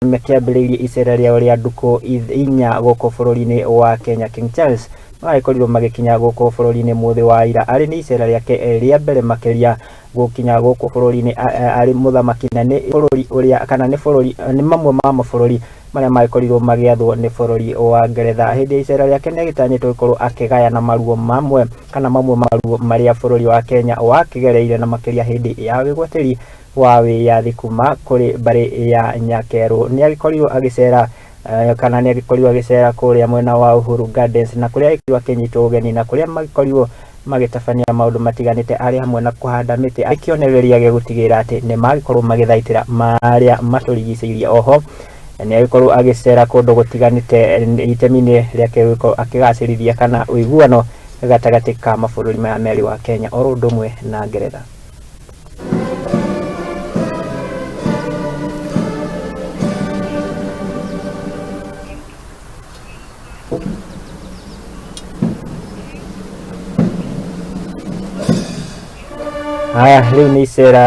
mekiambĩrĩirie icera rĩao rĩa ndukũ inya gũkũ bũrũri-inĩ wa Kenya. King Charles magĩkorirwo magĩkinya gũkũ bũrũri-inĩ mũthĩ wa ira, arĩ nĩ icera rĩake rĩa mbere makĩria gũkinya gũkũ bũrũri-inĩ arĩ mũthamaki, na nĩ bũrũri ũrĩa kana nĩ mamwe ma mabũrũri marĩa magĩkorirwo magĩathwo nĩ bũrũri wa Ngeretha. Hĩndĩ ya icera rĩake nĩ agĩtanyĩtwo gũkorwo akĩgayana maruo mamwe maruo marĩa bũrũri wa Kenya wakĩgereire, na makĩria hĩndĩ ya wĩgwatĩri wa wĩyathi kuma kũrĩ mbarĩ ya Nyakeru. Nĩ agĩkorirwo agĩcera kana nĩ agĩkorirwo agĩcera kũrĩa mwena wa Uhuru Gardens, na kũrĩa agĩkorirwo akĩnyitwo ũgeni, na kũrĩa magĩkorirwo magĩtabania maũndũ matiganĩte arĩ hamwe na kũhanda mĩtĩ, akĩonereria gĩa gũtigĩrĩra atĩ nĩ magĩkorwo magĩthaitĩra marĩa matũrigicĩirie. Oho nĩ agĩkorwo agĩcera kũndũ gũtiganĩte itemi-inĩ rĩake gũkorwo akĩgacĩrithia kana ũiguano gatagatĩ ka mabũrũri maya merĩ wa Kenya o ũndũ ũmwe na Ngeretha. Haya, rĩu nĩ icera